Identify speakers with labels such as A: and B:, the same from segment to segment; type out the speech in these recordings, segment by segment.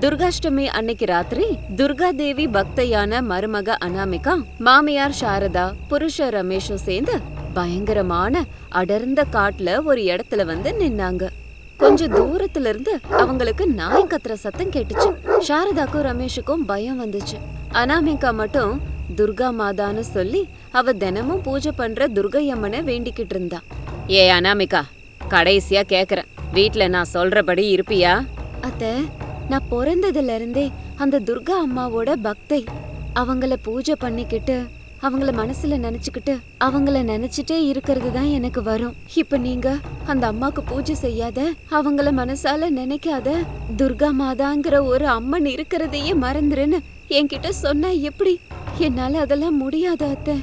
A: துர்காஷ்டமி அன்னைக்கு ராத்திரி துர்கா தேவி பக்தையான மருமக அனாமிகா, மாமியார் சாரதா, புருஷ ரமேஷும் சேர்ந்து பயங்கரமான அடர்ந்த காட்டுல ஒரு இடத்துல வந்து நின்னாங்க. கொஞ்சம் தூரத்துல இருந்து அவங்களுக்கு நாய் கத்துற சத்தம் கேட்டுச்சு. சாரதாக்கும் ரமேஷுக்கும் பயம் வந்துச்சு. அனாமிகா மட்டும் துர்கா மாதான்னு சொல்லி அவ தினமும் பூஜை பண்ற துர்கையம்மனை வேண்டிக்கிட்டு இருந்தா. ஏ அனாமிகா, கடைசியா கேக்குறேன், வீட்ல நான் சொல்றபடி இருப்பியா? அத்தை, நான் பிறந்ததுல இருந்தே அந்த துர்கா அம்மாவோட பக்தை. அவங்கள பூஜை பண்ணிக்கிட்டு அவங்கள மனசுல நினைச்சுக்கிட்டு அவங்கள நினைச்சிட்டே இருக்கிறது தான் எனக்கு வரும். இப்ப நீங்க அந்த அம்மாக்கு பூஜை செய்யாத, அவங்கள மனசால நினைக்காத, துர்கா மாதாங்கிற ஒரு அம்மன் இருக்கிறதையே மறந்துருன்னு என்கிட்ட சொன்னா எப்படி? என்னால அதெல்லாம் முடியாது அத்தை,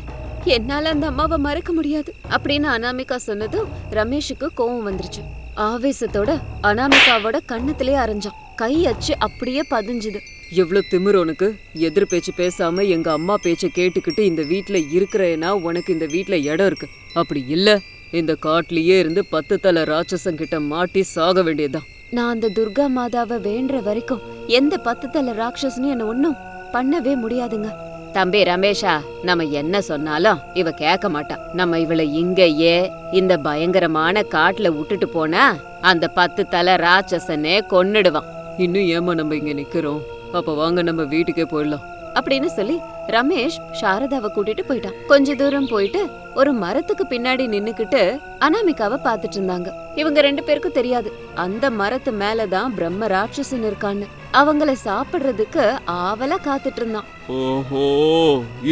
A: என்னால அந்த அம்மாவை மறக்க முடியாது அப்படின்னு அனாமிகா சொன்னதும் ரமேஷுக்கு கோவம் வந்துருச்சு. ஆவேசத்தோட அனாமிகாவோட கண்ணத்திலே அரைஞ்சான். கை அச்சு அப்படியே பதிஞ்சுது.
B: எவ்வளவு திமிரு உனக்கு! எதிர் பேச்சு பேசாம எங்க அம்மா பேச்சை கேட்டுக்கிட்டு இந்த வீட்டுல இருக்கிறேன்னா உனக்கு இந்த வீட்டுல இடம் இருக்கு. அப்படி இல்ல இந்த காட்டுலயே இருந்து 10 தலை ராட்சசன் கிட்ட மாட்டி சாக வேண்டியதுதான்.
A: நான் அந்த துர்கா மாதாவை வேண்ட வரைக்கும் எந்த 10 தலை ராட்சசனும் என்ன ஒன்னும் பண்ணவே முடியாதுங்க. தம்பி ரமேஷா, நம்ம என்ன சொன்னாலும் இவ கேட்க மாட்டா. நம்ம இவளை இங்கயே இந்த பயங்கரமான காட்டுல விட்டுட்டு போனா அந்த 10 தலை ராட்சசனே கொன்னுடுவான்.
B: இன்னும் ஏமா நம்ம இங்க நிக்கிறோம்? அப்ப வாங்க நம்ம வீட்டுக்கே போயிடலாம்
A: அப்படின்னு சொல்லி ரமேஷ் சாரதாவை கூட்டிட்டு போயிட்டான். கொஞ்ச தூரம் போயிட்டு ஒரு மரத்துக்கு பின்னாடி நின்னுக்கிட்டு அனாமிகாவை பாத்துட்டு இருந்தாங்க. இவங்க 2 பேருக்கும் தெரியாது அந்த மரத்து மேலதான் பிரம்ம ராட்சசன் இருக்கான்னு. அவங்கள சாப்பிடுறதுக்கு ஆவலா காத்துட்டு இருந்தான்.
C: ஓஹோ,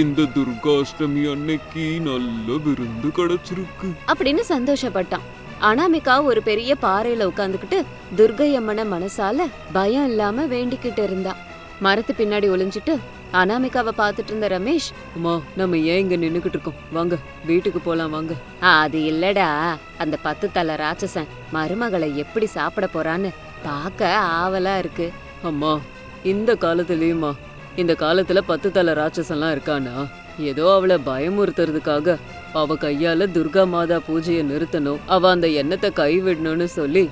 C: இந்த துர்காஷ்டமி அன்னைக்கு நல்ல விருந்து கிடைச்சிருக்கு
A: அப்படின்னு சந்தோஷப்பட்டான். அனாமிகா ஒரு பெரிய பாறையில உட்காந்துக்கிட்டு துர்கையம்மனை மனசால பயம் இல்லாம வேண்டிக்கிட்டு இருந்தா. மரத்து பின்னாடி ஒளிஞ்சிட்டு அனாமிகாவை பாத்துட்டு இருந்த ரமேஷ்,
B: அம்மா நம்ம ஏன் இங்க நின்னுக்கிட்டு இருக்கோம், வாங்க வீட்டுக்கு போலாம் வாங்க.
A: அது இல்லடா, அந்த 10 தலை ராட்சசன் மருமகளை எப்படி சாப்பிட போறான்னு பாக்க ஆவலா இருக்கு.
B: அம்மா, இந்த காலத்துலயுமா? இந்த காலத்துல 10 தலை ராட்சசன்லாம் இருக்கானா? ஏதோ அவளை பயமுறுத்துறதுக்காக அவ கையால துர்கா மாதா பூஜையை நிறுத்தணும், அவ அந்த எண்ணத்தை கைவிடணும்னு சொல்லி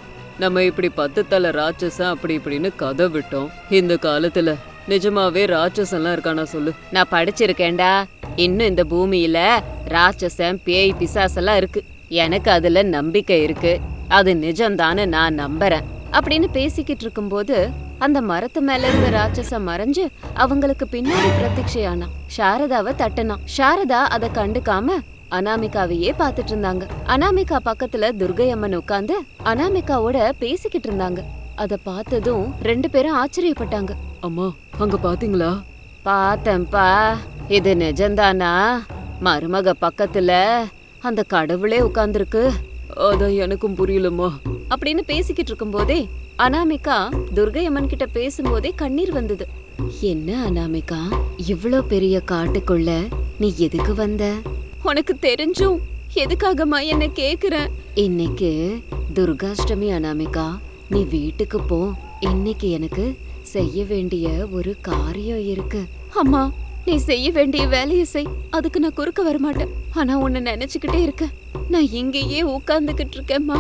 B: நம்ம இப்படி 10 தலை ராட்சசன் அப்படி இப்படின்னு கதை விட்டோம். இந்த காலத்துல நிஜமாவே ராட்சசன்லாம் இருக்கானா சொல்லு?
A: நான் படிச்சிருக்கேன்டா. இன்னும் இந்த பூமியில ராட்சசன் பேய் பிசாசெல்லாம் இருக்கு. எனக்கு அதுல நம்பிக்கை இருக்கு. அது நிஜம்தான்னு நான் நம்புறேன் அப்படின்னு பேசிக்கிட்டு இருக்கும்போது அந்த மரத்து மேல இருந்த ராட்சசன் மறைஞ்சு அவங்களுக்கு பின்னாடி பிரத்யட்சையானா. சாரதாவை தட்டுனான். சாரதா அதை கண்டுக்காம அனாமிகாவையே பாத்துட்டு இருந்தாங்க. அனாமிகா பக்கத்துல துர்கையம்மன் உட்கார்ந்து அனாமிகாவோட பேசிக்கிட்டு இருந்தாங்க. அத பார்த்ததும் 2 பேரும் ஆச்சரியப்பட்டாங்க.
B: அம்மா, அங்க பாத்தீங்களா?
A: பார்த்தேன்பா. இது நிஜம்தானா? மருமக பக்கத்துல அந்த கடவுளே உட்கார்ந்துருக்கு.
B: அதான் எனக்கும் புரியலம்மா
A: அப்படின்னு பேசிக்கிட்டு இருக்கும் போதே அனாமிகா துர்கையம்மன் கிட்ட பேசும்போதே கண்ணீர் வந்தது. என்ன அனாமிகா, இவ்ளோ பெரிய காட்டுக்குள்ள நீ எதுக்கு வந்த? உனக்கு தெரிஞ்சும் எதுக்காகமா என்ன கேக்குற? இன்னைக்கு துர்காஷ்டமி அனாமிகா, நீ வீட்டுக்கு போ. இன்னைக்கு எனக்கு செய்ய வேண்டிய ஒரு காரியம் இருக்கு. அம்மா, நீ செய்ய வேண்டிய வேலையை செய். அதுக்கு நான் குறுக்க வரமாட்டேன். ஆனா உன்னை நினைச்சுக்கிட்டே இருக்க. நான் இங்கேயே உட்கார்ந்துகிட்டு இருக்கேம்மா.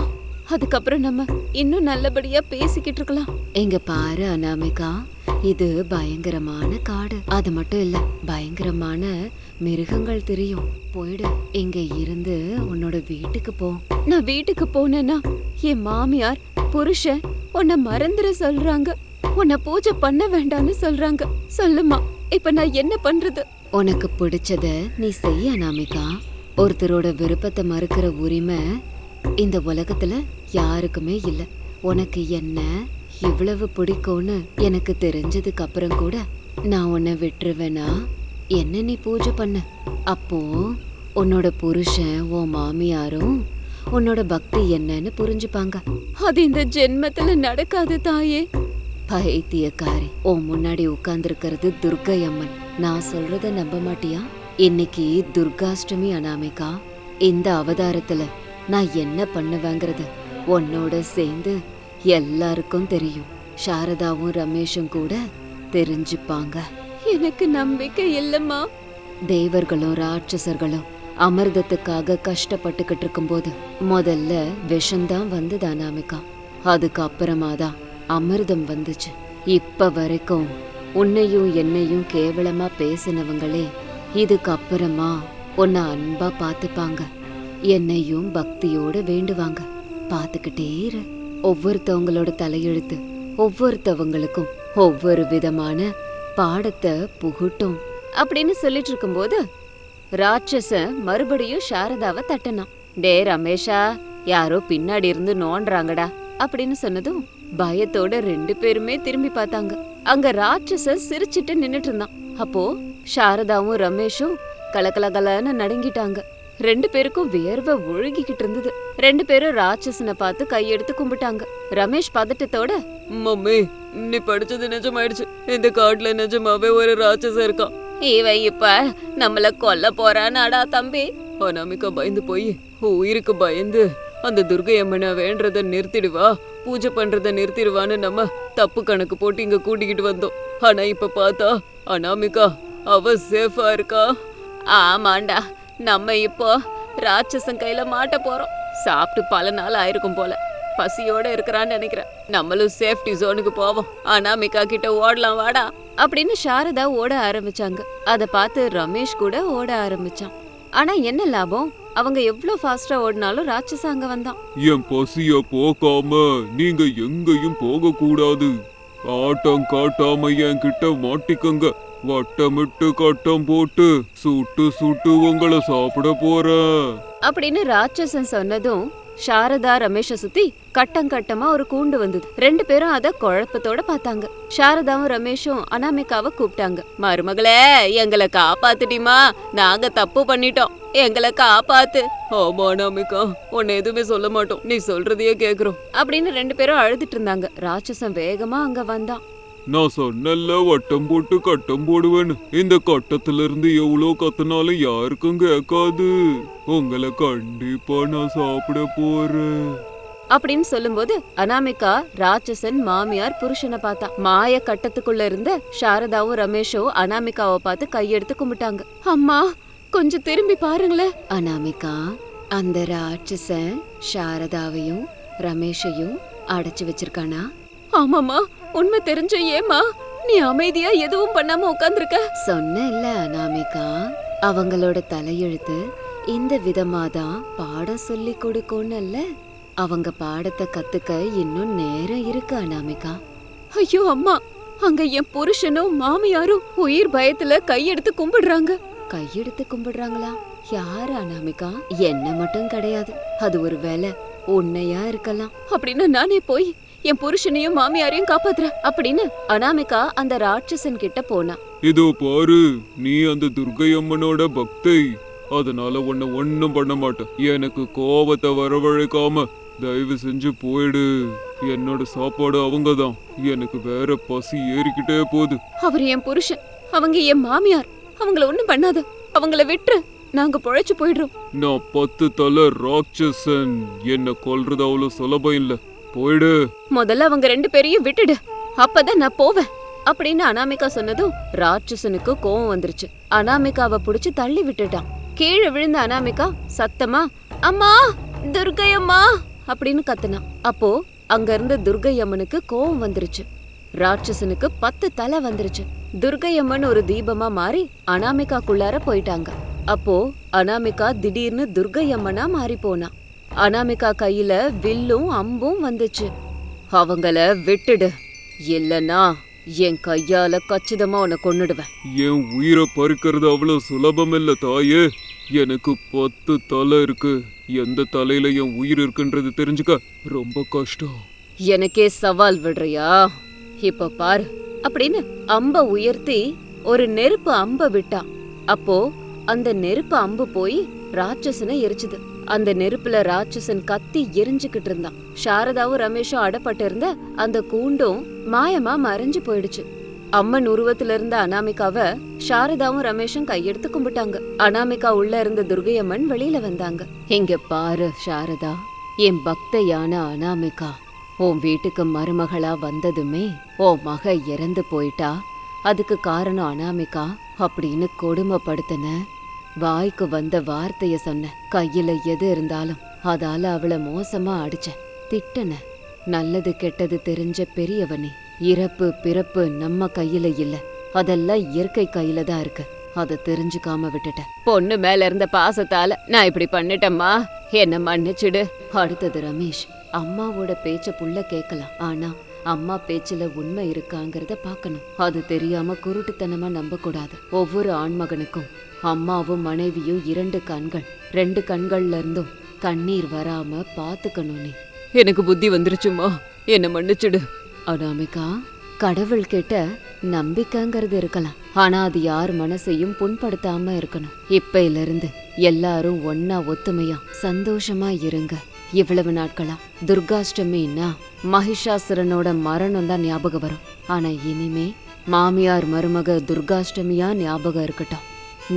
A: அதுக்கப்புறம் நம்ம இன்னும் நல்லபடியா பேசிக்கிட்டு இருக்கலாம். எங்க பாரு அனாமிகா, இது பயங்கரமான காடு. அது மட்டும் இல்ல, பயங்கரமான மிருகங்கள் தெரியும். போயிடு, இங்க இருந்து உன்னோட வீட்டுக்கு போ. நான் வீட்டுக்கு போனேன்னா என் மாமியார் புருஷன் உன்னை மறந்துட சொல்றாங்க. உன்னை பூஜை பண்ண வேண்டாம்னு சொல்றாங்க. சொல்லுமா, இப்ப நான் என்ன பண்றது? உனக்கு பிடிச்சத நீ செய்ய அனாமிகா. ஒருத்தரோட விருப்பத்தை மறுக்கிற உரிமை இந்த உலகத்துல யாருக்குமே இல்ல. உனக்கு என்ன இவ்வளவு பிடிக்கும்னு எனக்கு தெரிஞ்சதுக்கு அப்புறம் கூட நான் உன்னை விட்டுருவேனா? என்ன நீ பூஜை பண்ண, அப்போ உன்னோட புருஷன் உன் மாமியாரும் உன்னோட பக்தி என்னன்னு புரிஞ்சுப்பாங்க. அது இந்த ஜென்மத்துல நடக்காது தாயே. பைத்தியக்காரி, உன் முன்னாடி உட்கார்ந்துருக்கிறது துர்கை அம்மன். நான் சொல்றத நம்ப மாட்டியா? இன்னைக்கு துர்காஷ்டமி அனாமிகா. இந்த அவதாரத்துல நான் என்ன பண்ணுவேங்கிறது உன்னோட சேர்ந்து எல்லாருக்கும் தெரியும். சாரதாவும் ரமேஷும் கூட தெரிஞ்சுப்பாங்க. எனக்கு நம்பிக்கை இல்லம்மா. தேவர்களும் ராட்சசர்களும் அமிர்தத்துக்காக கஷ்டப்பட்டுக்கிட்டு இருக்கும்போது முதல்ல விஷம்தான் வந்தது அனாமிகா. அதுக்கு அப்புறமாதான் அமிர்தம் வந்துச்சு. இப்ப வரைக்கும் உன்னையும் என்னையும் கேவலமா பேசினவங்களே இதுக்கப்புறமா உன்னை அன்பா பாத்துப்பாங்க, என்னையும் பக்தியோட வேண்டுவாங்க. பாத்துக்கிட்டே இரு. ஒவ்வொருத்தவங்களோட தலையெழுத்து ஒவ்வொருத்தவங்களுக்கும் ஒவ்வொரு விதமான பாடத்தை புகுட்டும் அப்படின்னு சொல்லிட்டு இருக்கும்போது ராட்சசன் மறுபடியும் சாரதாவை தட்டினான். டே ரமேஷா, யாரோ பின்னாடி இருந்து நோண்டுறாங்கடா அப்படின்னு சொன்னதும் பயத்தோட 2 பேருமே திரும்பி பார்த்தாங்க. அங்க ராட்சசன் சிரிச்சிட்டு நின்னுட்டு இருந்தான். அப்போ சாரதாவும் ரமேஷும் கலகலகலன்னு நடுங்கிட்டாங்க. 2 பேருக்கும் வேர்வை ஒழுகிக்கிட்டு இருந்தது. 2 பேரும் ராட்சசனை பார்த்து கையெடுத்து கும்பிட்டாங்க. ரமேஷ் பதட்டத்தோட,
B: மம்மி, நீ படிச்சது நிஜமாயிடுச்சு. இந்த காட்டுல நிஜமாவே ஒரு ராட்சசன் இருக்கான்.
A: இவன் இப்ப நம்மள கொல்ல போறானாடா தம்பி.
B: அனாமிகா பயந்து போய் உயிருக்கு பயந்து அந்த துர்கை அம்மனை வேண்டறத நிறுத்திடுவா, பூஜை பண்றத நிறுத்திடுவான்னு நம்ம தப்பு கணக்கு போட்டு இங்க கூட்டிக்கிட்டு வந்தோம். ஆனா இப்ப பார்த்தா அனாமிகா அவ சேஃபா இருக்கா.
A: ஆமாண்டா, நம்ம இப்போ ராட்சசன் கையில மாட்ட போறோம். சாப்பிட்டு பல நாள் ஆயிருக்கும் போல. பசியோட இருக்கிறான்னு நினைக்கிறேன். நம்மளும் சேஃப்டி ஜோனுக்கு போவோம். அனாமிகா கிட்ட ஓடலாம் வாடா அப்படின்னு சாரதா ஓட ஆரம்பிச்சாங்க. அத பார்த்து ரமேஷ் கூட ஓட ஆரம்பிச்சான். ஆனா என்ன லாபம், அவங்க எவ்வளவு ஃபாஸ்டா ஓடினாலும் ராட்சசன் அங்க வந்தான்.
C: என் பசிய போக்காம நீங்க எங்கேயும் போக கூடாது. ஆட்டம் காட்டாம என்கிட்ட மாட்டிக்கங்க. வட்டமிட்டு கட்டம் போட்டு சுட்டு சுட்டு உங்களை சாப்பிட போறேன்
A: அப்படின்னு ராட்சசன் சொன்னதும் சாரதா ரமேஷ சுத்தி கட்டம் கட்டமா ஒரு கூண்டு வந்தது. 2 பேரும் அத குழப்பத்தோட பார்த்தாங்க. சாரதாவும் ரமேஷும் அனாமிகாவை கூப்பிட்டாங்க. மருமகளே, எங்களை காப்பாத்துடிமா, நாங்க தப்பு பண்ணிட்டோம், எங்களை காப்பாத்து.
B: ஆமா அனாமிகா, உன்னை எதுவுமே சொல்ல மாட்டோம், நீ சொல்றதையே கேக்குறோம்
A: அப்படின்னு 2 பேரும் அழுதுட்டு இருந்தாங்க. ராட்சசன் வேகமா அங்க வந்தான்.
C: நான் சொன்னல வட்டம் போட்டு கட்டம் போடுவேன்னு. இந்த கட்டத்துல இருந்து எவ்வளோ கத்துனாலும் யாருக்கும் கேட்காது. உங்களை கண்டிப்பா நான் சாப்பிட போறேன்
A: அப்படின்னு சொல்லும்போது அனாமிகா ராட்சசன் மாமியார் புருஷனை பார்த்தா. மாய கட்டத்துக்குள்ள இருந்த சாரதாவும் ரமேஷும் அனாமிகாவை பார்த்து கையெடுத்து கும்பிட்டாங்க. அம்மா, கொஞ்சம் திரும்பி பாருங்களேன். அனாமிகா, அந்த ராட்சசன் சாரதாவையும் ரமேஷையும் அடைச்சு வச்சிருக்கானா? ஆமாமா, உண்மை தெரிஞ்ச ஏமா நீ அமைதியா எதுவும் பண்ணாம உட்கார்ந்திருக்க? சொன்ன இல்ல அனாமிகா, அவங்களோட தலையெழுத்து இந்த விதமாதான் பாடம் சொல்லி கொடுக்கும்னு. அவங்க பாடத்தை கத்துக்க இன்னும் நேரம் இருக்கு அனாமிகா. ஐயோ அம்மா, அங்க என் புருஷனும் மாமியாரும் உயிர் பயத்துல கையெடுத்து கும்பிடுறாங்க. கையெடுத்து கும்பிடுறாங்களா? யாரு அனாமிகா? என்ன மட்டும் கிடையாது, அது ஒரு வேலை உண்மையா இருக்கலாம். அப்படின்னு நானே போய் என் புருஷனையும் மாமியாரையும் காப்பாத்துற அப்படின்னு அனாமிகா அந்த ராட்சசன் கிட்ட போனா.
C: இதோ பாரு, நீ அந்த துர்கை அம்மனோட பக்தை, அதனால உன்னை ஒன்னும் பண்ண மாட்டேன். எனக்கு கோபத்தை வரவழைக்காம தயவு செஞ்சு போயிடு. என்னோட சாப்பாடு அவங்கதான். எனக்கு வேற பசி ஏறிக்கிட்டே போகுது.
A: அவர் என் புருஷன், அவங்க என் மாமியார், அவங்கள ஒண்ணும் பண்ணாத, அவங்கள விட்டுரு, நாங்க பொழைச்சு போயிடுறோம்.
C: நான் 10 தலை ராட்சசன், என்ன கொல்றது அவ்வளவு சுலபம் இல்ல. போயிடு.
A: முதல்ல அவங்க 2 பேரையும் விட்டுடு, அப்பதான் நான் போவேன் அப்படின்னு அனாமிகா சொன்னதும் ராட்சசனுக்கு கோவம் வந்துருச்சு. அனாமிகாவை புடிச்சு தள்ளி விட்டுட்டான். கீழே விழுந்த அனாமிகா சத்தமா அம்மா, துர்கை அம்மா அப்படின்னு கத்துனா. அப்போ அங்க இருந்த துர்கை அம்மனுக்கு கோவம் வந்துருச்சு. ராட்சசனுக்கு 10 தலை வந்துருச்சு. துர்கை அம்மன் ஒரு தீபமா மாறி அனாமிகாக்குள்ளார போயிட்டாங்க. அப்போ அனாமிகா திடீர்னு துர்கை அம்மனா மாறி போனா. அனாமிகா கையில வில்லும் அம்பும் வந்துச்சு. அவங்கள விட்டுடு, இல்லன்னா என் கையால கச்சிதமா உன்னை கொன்னுடுவேன்.
C: என் உயிரை பறிக்கிறது அவ்வளவு சுலபம் இல்ல தாயே. எனக்கு 10 தலை இருக்கு. எந்த தலையில என் உயிர் இருக்குன்றது தெரிஞ்சுக்க ரொம்ப கஷ்டம்.
A: எனக்கே சவால் விடுறியா? இப்ப பாரு அப்படின்னு அம்ப உயர்த்தி ஒரு நெருப்பு அம்ப விட்டா. அப்போ அந்த நெருப்பு அம்பு போய் ராட்சசனை எரிச்சுது. அந்த நெருப்புல ராட்சசன் கத்தி எரிஞ்சுக்கிட்டு இருந்தான். சாரதாவும் ரமேஷும் அடப்பட்டு இருந்த அந்த கூண்டும் மாயமா மறைஞ்சு போயிடுச்சு. அம்மன் உருவத்துல இருந்த அனாமிகாவை சாரதாவும் ரமேஷும் கையெடுத்து கும்பிட்டாங்க. அனாமிகா உள்ள இருந்த துர்கை அம்மன் வெளியில வந்தாங்க. இங்க பாரு சாரதா, என் பக்தையான அனாமிகா உன் வீட்டுக்கு மருமகளா வந்ததுமே உன் மக இறந்து போயிட்டா. அதுக்கு காரணம் அனாமிகா அப்படின்னு கொடுமைப்படுத்தின. வாய்க்கு வந்த வார்த்தைய சொன்ன. கையில எது இருந்தாலும் அதால அவளை மோசமா அடிச்ச, திட்டன. நல்லது கெட்டது தெரிஞ்ச பெரியவனே, இறப்பு பிறப்பு நம்ம கையில இல்ல, அதெல்லாம் இயற்கை கையில தான் இருக்கு. அதை தெரிஞ்சுக்காம விட்டுட்டேன். பொண்ணு மேல இருந்த பாசத்தால நான் இப்படி பண்ணிட்டேம்மா, என்ன மன்னிச்சிடு. அடுத்தது ரமேஷ். அம்மாவோட பேச்ச புள்ள கேட்கலாம், ஆனா அம்மா பேச்சுல உண்மை இருக்காங்கிறத பார்க்கணும். அது தெரியாம குருட்டுத்தனமா நம்ப கூடாது. ஒவ்வொரு ஆண்மகனுக்கும் அம்மாவும் மனைவியும் 2 கண்கள், 2 கண்கள்ல இருந்தும் கண்ணீர் வராம பாத்துக்கணும். நீ
B: எனக்கு புத்தி வந்துருச்சுமா, என்ன மன்னிச்சிடு.
A: அனாமிகா, கடவுள் கிட்ட நம்பிக்கைங்கிறது இருக்கலாம், ஆனா அது யார் மனசையும் புண்படுத்தாம இருக்கணும். இப்பையில இருந்து எல்லாரும் ஒன்னா ஒத்துமையா சந்தோஷமா இருங்க. இவ்வளவு நாட்களா துர்காஷ்டமின்னா மகிஷாசுரனோட மரணம் தான் ஞாபகம் வரும். ஆனா இனிமே மாமியார் மருமக துர்காஷ்டமியா ஞாபகம் இருக்கட்டும்.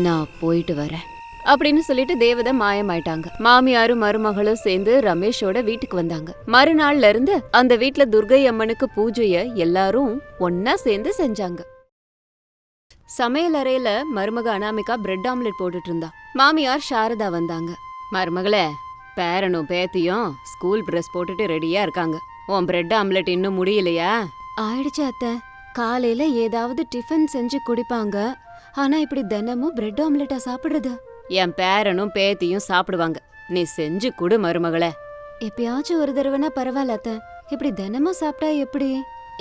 A: நான் போயிட்டு வரேன் அப்படின்னு சொல்லிட்டு தேவதை மாயமாயிட்டாங்க. மாமியாரும் மருமகளும் சேர்ந்து ரமேஷோட வீட்டுக்கு வந்தாங்க. மறுநாள்ல இருந்து அந்த வீட்ல துர்கை அம்மனுக்கு பூஜைய எல்லாரும் ஒன்னா சேர்ந்து செஞ்சாங்க. சமையல் அறையில மருமக அனாமிகா பிரெட் ஆம்லெட் போட்டுட்டு இருந்தா. மாமியார் சாரதா வந்தாங்க. மருமகளே, பேரனும் பேத்தியும் ஸ்கூல் ட்ரெஸ் போட்டுட்டு ரெடியா இருக்காங்க. உன் பிரெட் ஆம்லெட் இன்னும் முடியலையா? ஆயிடுச்சு அத்தை. காலையில ஏதாவது டிஃபன் செஞ்சு குடிப்பாங்க, ஆனா இப்படி தினமும் பிரெட் ஆம்லெட்டா சாப்பிடுறது? என் பேரனும் பேத்தியும் சாப்பிடுவாங்க, நீ செஞ்சு குடு மருமகளே. எப்பயாச்சும் ஒரு தடவைனா பரவாயில்ல அத்தை, இப்படி தினமும் சாப்பிட்டா எப்படி?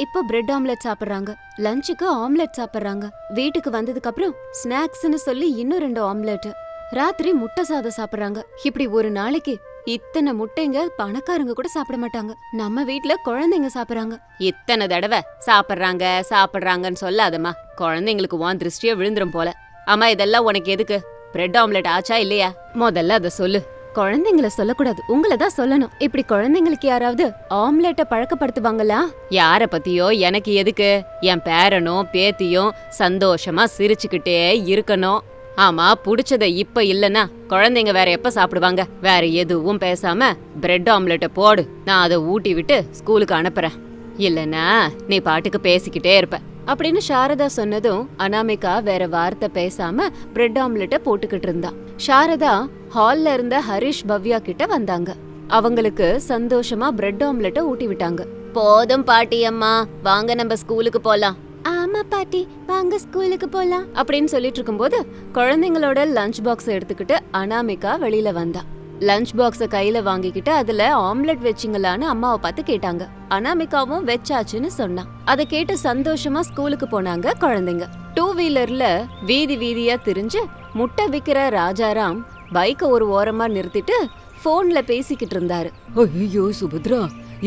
A: இப்போ பிரெட் ஆம்லெட் சாப்பிடுறாங்க, லஞ்சுக்கு ஆம்லெட் சாப்பிடுறாங்க, வீட்டுக்கு வந்ததுக்கு அப்புறம் ஸ்நாக்ஸ்னு சொல்லி இன்னும் 2 ஆம்லெட், ராத்திரி முட்டை சாதம் சாப்பிடுறாங்க. இப்படி ஒரு நாளைக்கு இத்தனை முட்டைங்க பணக்காரங்க கூட சாப்பிட மாட்டாங்க. நம்ம வீட்ல குழந்தைங்க சாப்பிடுறாங்க. இத்தனை தடவை சாப்பிடுறாங்கன்னு சொல்லாதம்மா, குழந்தைங்களுக்கு உன் திருஷ்டியா விழுந்துரும் போல. அம்மா, இதெல்லாம் உனக்கு எதுக்கு? பிரெட் ஆம்லெட் ஆச்சா இல்லையா? முதல்ல அதை சொல்லு. குழந்தைங்கள சொல்லக்கூடாது, உங்களை தான் சொல்லணும். இப்படி குழந்தைங்களுக்கு யாராவது ஆம்லெட்டை பழக்கப்படுத்துவாங்களா? யார பத்தியோ எனக்கு எதுக்கு? என் பேரனும் பேத்தியும் சந்தோஷமா சிரிச்சுக்கிட்டே இருக்கணும். ஆமா, புடிச்சத இப்ப இல்லனா குழந்தைங்க வேற எப்ப சாப்பிடுவாங்க? வேற எதுவும் பேசாம பிரெட் ஆம்லெட்டை போடு, நான் அதை ஊட்டி விட்டு ஸ்கூலுக்கு அனுப்புறேன். இல்லனா நீ பாட்டுக்கு பேசிக்கிட்டே இருப்ப அப்படின்னு சாரதா சொன்னதும் அனாமிகா வேற வார்த்தை பேசாம பிரெட் ஆம்லெட்டை போட்டுக்கிட்டு இருந்தா. சாரதா ஹால்ல இருந்த ஹரிஷ் பவ்யா கிட்ட வந்தாங்க. அவங்களுக்கு சந்தோஷமா பிரெட் ஆம்லெட்டை ஊட்டி விட்டாங்க. போதும் பாட்டி அம்மா, வாங்க நம்ம ஸ்கூலுக்கு போலாம். ஆமா பாட்டி, வாங்க ஸ்கூலுக்கு போலாம் அப்படின்னு சொல்லிட்டு இருக்கும்போது குழந்தைங்களோட லஞ்ச் பாக்ஸ் எடுத்துக்கிட்டு அனாமிகா வெளியில வந்தா. லஞ்ச் பாக்ஸ கையில வாங்கிக்கிட்டு அதுல ஆம்லெட் வச்சிங்களான்னு அம்மாவை பார்த்து கேட்டாங்க. அனாமிகாவும் வெச்சாச்சுன்னு சொன்னா. அதை கேட்டு சந்தோஷமா ஸ்கூலுக்கு போனாங்க குழந்தைங்க. 2 வீலர்ல வீதி வீதியா திரிஞ்சு முட்டை விக்கிற ராஜாராம் பைக்க ஒரு ஓரமா நிறுத்திட்டு போன்ல பேசிக்கிட்டு இருந்தாரு.
B: ஐயோ சுபத்ரா,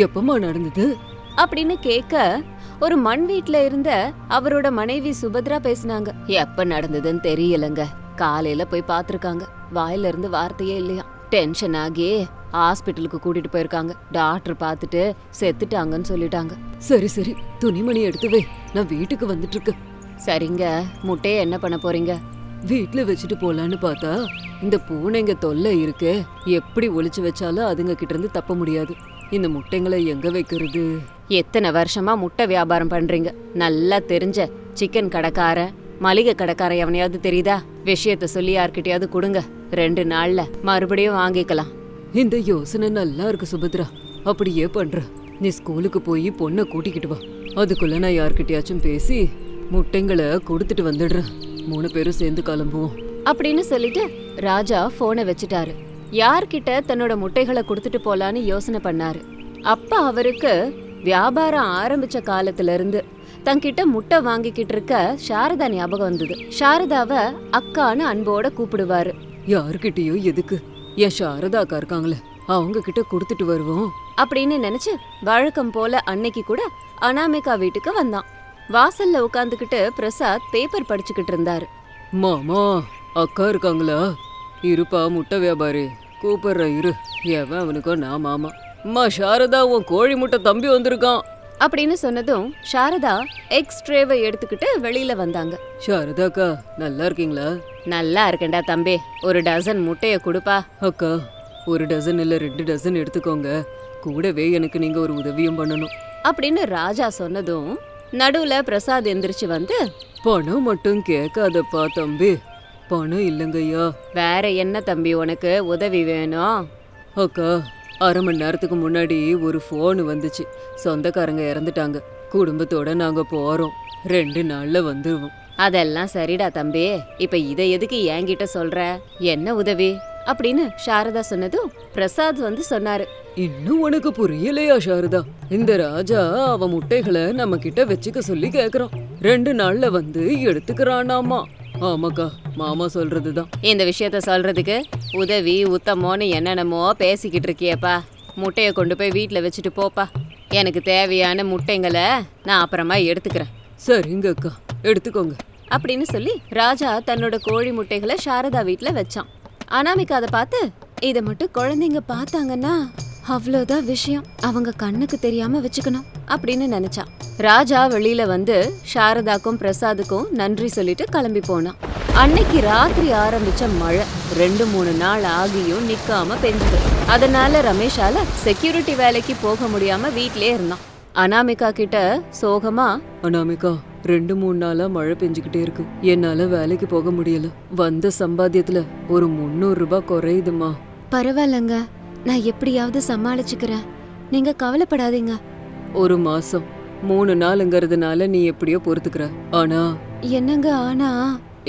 B: எப்பமா நடந்தது
A: அப்படின்னு கேட்க ஒரு மண் வீட்ல இருந்த அவரோட மனைவி சுபத்ரா பேசினாங்க. எப்ப நடந்ததுன்னு தெரியலங்க, காலையில போய் பாத்துருக்காங்க, வாயில இருந்து வார்த்தையே இல்லையா. டென்ஷன் ஆகி ஹாஸ்பிட்டலுக்கு கூட்டிட்டு போயிருக்காங்க. டாக்டர் பார்த்துட்டு செத்துட்டாங்கன்னு சொல்லிட்டாங்க.
B: சரி சரி, துணிமணி எடுத்து வை, நான் வீட்டுக்கு வந்துட்டு இருக்கேன்.
A: சரிங்க, முட்டைய என்ன பண்ண போறீங்க?
B: வீட்டுல வச்சுட்டு போலான்னு பார்த்தா இந்த பூனைங்க தொல்லை இருக்கு, எப்படி ஒளிச்சு வச்சாலும் அதுங்க கிட்ட இருந்து தப்ப முடியாது. இந்த முட்டைங்களை எங்க வைக்கிறது?
A: எத்தனை வருஷமா முட்டை வியாபாரம் பண்றீங்க, நல்லா தெரிஞ்ச சிக்கன் கடைக்காரன் மளிகை கடைக்காரன் எவனையாவது தெரியுதா? விஷயத்த சொல்லி யார்கிட்டயாவது கொடுங்க, 2 நாள்ல மறுபடியும் வாங்கிக்கலாம்.
B: இந்த யோசனை நல்லா இருக்கு சுபத்ரா, அப்படியே பண்ற. நீ ஸ்கூலுக்கு போய் பொண்ணை கூட்டிக்கிட்டு வா, அதுக்குள்ள நான் யார்கிட்டயாச்சும் பேசி முட்டைங்களை கொடுத்துட்டு வந்துடுறேன். 3 பேரும் சேர்ந்து கிளம்புவோம்
A: அப்படின்னு சொல்லிட்டு ராஜா போனை வச்சுட்டாரு. யார்கிட்ட தன்னோட முட்டைகளை கொடுத்துட்டு போலான்னு யோசனை பண்ணாரு. அப்ப அவருக்கு வியாபாரம் ஆரம்பிச்ச காலத்துல இருந்து தன்கிட்ட முட்டை வாங்கிக்கிட்டு இருக்க சாரதா ஞாபகம் வந்தது. சாரதாவ அக்கான்னு அன்போட கூப்பிடுவாரு.
B: யாருக்கிட்டயோ எதுக்கு, என் சாரதா அக்கா இருக்காங்களே அவங்க கிட்ட கொடுத்துட்டு வருவோம்
A: அப்படின்னு நினைச்சு வழக்கம் போல அன்னைக்கு கூட அனாமிகா வீட்டுக்கு வந்தான். வாசல்ல உட்காந்துக்கிட்டு பிரசாத் பேப்பர் படிச்சுக்கிட்டு இருந்தாரு.
B: மாமா, அக்கா இருக்காங்களா? இருப்பா முட்டை வியாபாரி, கூப்பிடுற இரு. எவன் அவனுக்கோ நான் மாமா. அம்மா சாரதா, உன் கோழி முட்டை தம்பி வந்திருக்கான்
A: அப்படின்னு சொன்னதும் சாரதா எக்ஸ்ட்ரேவை எடுத்துக்கிட்டு வெளியில வந்தாங்க.
B: சாரதாக்கா, நல்லா இருக்கீங்களா?
A: நல்லா இருக்கேன்டா தம்பி, ஒரு டசன் முட்டைய கொடுப்பா.
B: அக்கா, 1 டசன் இல்ல 2 டசன் எடுத்துக்கோங்க, கூடவே எனக்கு நீங்க ஒரு உதவியும் பண்ணணும்
A: அப்படின்னு ராஜா சொன்னதும் நடுவுல பிரசாத் எந்திரிச்சு வந்து,
B: பணம் மட்டும் கேட்காதப்பா தம்பி, பணம் இல்லைங்கய்யா.
A: வேற என்ன தம்பி உனக்கு உதவி வேணும்?
B: அக்கா, 1/2 மணி நேரத்துக்கு முன்னாடி ஒரு ஃபோன் வந்துச்சு, சொந்தக்காரங்க இறந்துட்டாங்க. குடும்பத்தோட நாங்க போறோம், 2 நாள்ல வந்துருவோம்.
A: அதெல்லாம் சரிடா தம்பி, இப்ப இதை எதுக்கு என்கிட்ட சொல்ற? என்ன உதவி அப்படின்னு சாரதா சொன்னதும் பிரசாத் வந்து சொன்னாரு.
B: இன்னும் உனக்கு புரியலையா சாரதா? இந்த ராஜா அவன் முட்டைகளை நம்ம கிட்ட வச்சுக்க சொல்லி கேக்குறான். 2 நாள்ல வந்து எடுத்துக்கிறானாமா. ஆமாக்கா, மாமா சொல்றதுதான்.
A: இந்த விஷயத்த சொல்றதுக்கு உதவி உத்தமோன்னு என்னென்னமோ பேசிக்கிட்டு இருக்கியப்பா. முட்டைய கொண்டு போய் வீட்டுல வச்சுட்டு போப்பா. எனக்கு தேவையான முட்டைங்களை நான் அப்புறமா எடுத்துக்கிறேன்.
B: சரிங்க அக்கா, எடுத்துக்கோங்க
A: அப்படின்னு சொல்லி ராஜா தன்னோட கோழி முட்டைகளை சாரதா வீட்டுல வச்சான். அனாமிகா அதை பார்த்து, இதை மட்டும் குழந்தைங்க பார்த்தாங்கன்னா அவ்வளோதான் விஷயம், அவங்க கண்ணுக்கு தெரியாம வச்சுக்கணும் அப்படின்னு நினைச்சா. ராஜா வெளியில வந்து சாரதாக்கும் பிரசாதுக்கும் நன்றி சொல்லிட்டு கிளம்பி போனான். அன்னைக்கு ராத்திரி ஆரம்பிச்ச மழை 2-3 நாள் ஆகியும் நிக்காம பெஞ்சுது. அதனால ரமேஷால செக்யூரிட்டி வேலைக்கு போக முடியாம வீட்லயே இருந்தான். அனாமிகா கிட்ட சோகமா,
B: அனாமிகா, 2-3 நாளா மழை பெஞ்சுக்கிட்டே இருக்கு, என்னால வேலைக்கு போக முடியல. வந்த சம்பாத்தியத்துல ஒரு 300 ரூபாய் குறையுதுமா.
A: பரவாயில்லங்க, நான் எப்படியாவது சமாளிச்சுக்கிறேன், நீங்க கவலைப்படாதீங்க.
B: 1 மாசம் 3 நாளுங்கிறதுனால நீ எப்படியோ பொறுத்துக்கிற. ஆனா
A: என்னங்க ஆனா?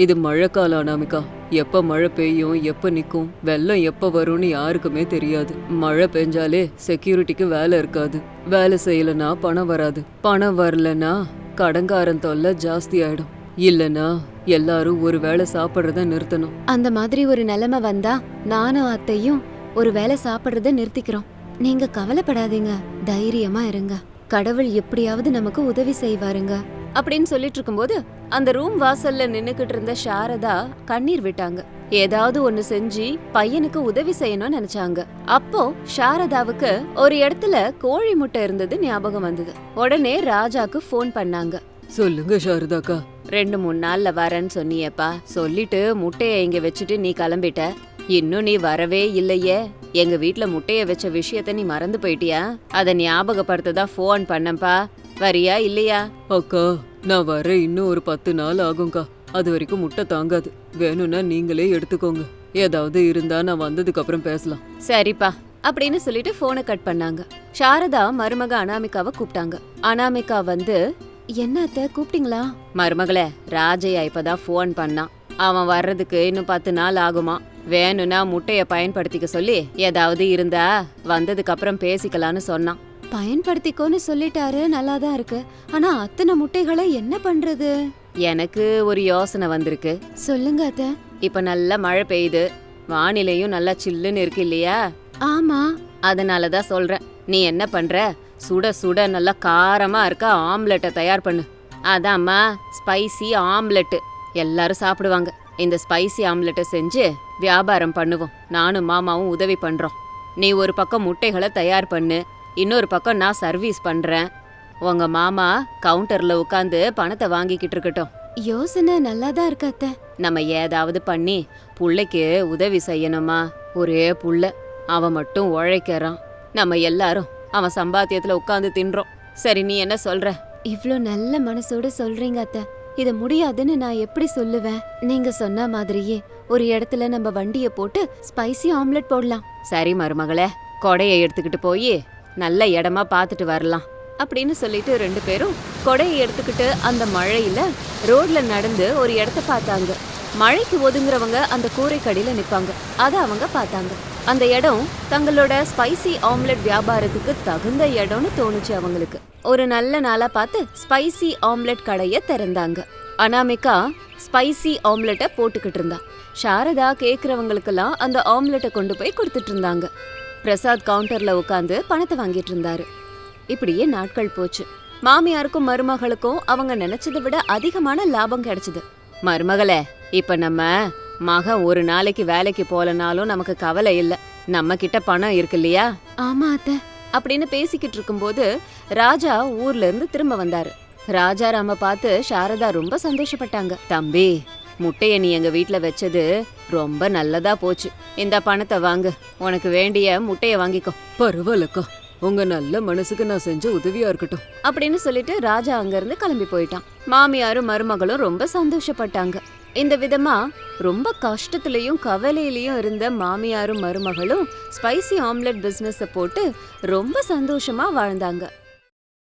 B: இது மழைக்காலம் அனாமிகா. எப்ப மழை பெய்யும், எப்ப நிக்கும், வெள்ளம் எப்ப வரும்னு யாருக்குமே தெரியாது. மழை பெஞ்சாலே செக்யூரிட்டிக்கு வேலை இருக்காது. வேலை செய்யலனா பணம் வராது. பணம் வரலனா கடன்காரன் தொல்லை ஜாஸ்தி ஆயிடும். இல்லனா எல்லாரும் ஒரு வேளை சாப்பிடுறத நிறுத்தணும்.
A: அந்த மாதிரி ஒரு நிலைமை வந்தா நானும் அத்தையும் ஒரு வேளை சாப்பிடுறத நிறுத்திக்கிறோம். நீங்க கவலைப்படாதீங்க, தைரியமா இருங்க. கடவுள் எப்படியாவது நமக்கு உதவி செய்வாருங்க அப்படின்னு சொல்லிட்டு இருக்கும்போது அந்த ரூம் வாசல்ல நின்னுக்கிட்டு இருந்த சாரதா கண்ணீர் விட்டாங்க. ஏதாவது ஒண்ணு செஞ்சு பையனுக்கு உதவி செய்யணும்னு நினைச்சாங்க. அப்போ சாரதாவுக்கு ஒரு இடத்துல கோழி முட்டை இருந்தது ஞாபகம் வந்தது. உடனே ராஜாக்கு ஃபோன் பண்ணாங்க.
B: சொல்லுங்க சாரதாக்கா.
A: 2-3 நாள்ல வரேன்னு சொன்னியப்பா, சொல்லிட்டு முட்டைய இங்க வச்சுட்டு நீ கிளம்பிட்ட. இன்னும் நீ வரவே இல்லையே. எங்க வீட்ல முட்டைய வச்ச விஷயத்த நீ மறந்து போயிட்டியா? அத ஞாபகப்படுத்ததான் ஃபோன் பண்ணப்பா. வரியா இல்லையா?
B: அக்கா, நான் வர இன்னும் ஒரு 10 நாள் ஆகும்க்கா. அது வரைக்கும் முட்டை தாங்காது. வேணும்னா நீங்களே எடுத்துக்கோங்க. ஏதாவது இருந்தா நான் வந்ததுக்கு அப்புறம் பேசலாம்.
A: சரிப்பா அப்படின்னு சொல்லிட்டு போனை கட் பண்ணாங்க. சாரதா மருமக அனாமிகாவை கூப்பிட்டாங்க. அனாமிகா வந்து, என்ன அத்தை கூப்பிட்டீங்களா? மருமகளே, ராஜையா இப்பதான் ஃபோன் பண்ணான். அவன் வர்றதுக்கு இன்னும் 10 நாள் ஆகுமா. வேணும்னா முட்டைய பயன்படுத்திக்க சொல்லி ஏதாவது இருந்தா வந்ததுக்கு அப்புறம் பேசிக்கலான்னு சொன்னான். பயன்படுத்திக்கோன்னு சொல்லிட்டாரு, நல்லாதான் இருக்கு. ஆனா அத்தனை முட்டைகளை என்ன பண்றது? எனக்கு ஒரு யோசனை வந்திருக்கு. சொல்லுங்க அத்தை. இப்ப நல்ல மழை பெய்யுது, வானிலையும் நல்லா சில்லுன்னு இருக்கு இல்லையா? ஆமா, அதனாலதான் சொல்றேன். நீ என்ன பண்ற, சுட சுட நல்லா காரமா இருக்க ஆம்லெட்டை தயார் பண்ணு. அதாம்மா ஸ்பைசி ஆம்லெட்டு, எல்லாரும் சாப்பிடுவாங்க. இந்த ஸ்பைசி ஆம்லெட்டை செஞ்சு வியாபாரம் பண்ணுவோம். நானும் மாமாவும் உதவி பண்றோம். நீ ஒரு பக்கம் முட்டைகளை தயார் பண்ணு, இன்னொரு பக்கம் நான் சர்வீஸ் பண்றேன். உங்க மாமா கவுண்டர்ல உட்காந்து பணத்தை வாங்கிக்கிட்டு இருக்கட்டும். யோசனை நல்லாதான் இருக்கு அத்தை. நம்ம ஏதாவது பண்ணி புள்ளைக்கு உதவி செய்யணுமா? ஒரே புள்ள, அவன் மட்டும் உழைக்கிறான். நம்ம எல்லாரும் அவன் சம்பாத்தியத்துல உட்காந்து தின்றோம். சரி, நீ என்ன சொல்ற? இவ்ளோ நல்ல மனசோட சொல்றீங்க அத்தை. இது முடியாதுன்னு நான் எப்படி சொல்லுவேன்? நீங்க சொன்ன மாதிரியே ஒரு இடத்துல நம்ம வண்டிய போட்டு ஸ்பைசி ஆம்லெட் போடலாம். சரி மருமகளே, கொடையை எடுத்துக்கிட்டு போய் நல்ல இடமா பார்த்துட்டு வரலாம் அப்படின்னு சொல்லிட்டு 2 பேரும் கொடையை எடுத்துக்கிட்டு அந்த மழையில ரோட்ல நடந்து ஒரு இடத்த பார்த்தாங்க. மழைக்கு ஒதுங்குறவங்க அந்த கூரைக்கடியில நிப்பாங்க. அதை அவங்க பார்த்தாங்க. அந்த இடம் தங்களோட ஸ்பைசி ஆம்லெட் வியாபாரத்துக்கு தகுந்த இடம்னு தோணுச்சு அவங்களுக்கு. ஒரு நல்ல நாளா பார்த்து ஸ்பைசி ஆம்லெட் கடையை திறந்தாங்க. அனாமிகா ஸ்பைசி ஆம்லெட்டை போட்டுக்கிட்டு இருந்தா. சாரதா கேக்குறவங்களுக்கெல்லாம் அந்த ஆம்லெட்டை கொண்டு போய் கொடுத்துட்டு இருந்தாங்க. பிரசாத் கவுண்டர்ல உட்காந்து பணத்தை வாங்கிட்டு இருந்தாரு. இப்படியே நாட்கள் போச்சு. மாமியாருக்கும் மருமகளுக்கும் அவங்க நினைச்சதை விட அதிகமான லாபம் கிடைச்சது. மருமகளே, இப்ப நம்ம மகன் ஒரு நாளைக்கு வேலைக்கு போலனாலும் நமக்கு கவலை இல்ல. நம்ம கிட்ட பணம் இருக்கு இல்லையா? ஆமா அத்தை அப்படின்னு பேசிக்கிட்டு இருக்கும்போது ராஜா ஊர்ல இருந்து திரும்ப வந்தாரு. ராஜாராம பார்த்து சாரதா ரொம்ப சந்தோஷப்பட்டாங்க. தம்பி, முட்டைய நீ எங்க வீட்ல வச்சது ரொம்ப நல்லதா போச்சு. இந்த பணத்தை வாங்கு, உனக்கு வேண்டிய முட்டைய வாங்கிக்கோ.
B: பரவாயில்லக்கா, உங்க நல்ல மனசுக்கு நான் செஞ்ச உதவியா இருக்கட்டும்
A: அப்படின்னு சொல்லிட்டு ராஜா அங்க இருந்து கிளம்பி போயிட்டான். மாமியாரும் மருமகளும் ரொம்ப சந்தோஷப்பட்டாங்க. இந்த விதமா ரொம்ப கஷ்டத்துலயும் கவலையிலயும் இருந்த மாமியாரும் மருமகளும் ஸ்பைசி ஆம்லெட் பிசினஸ போட்டு ரொம்ப சந்தோஷமா வாழ்ந்தாங்க.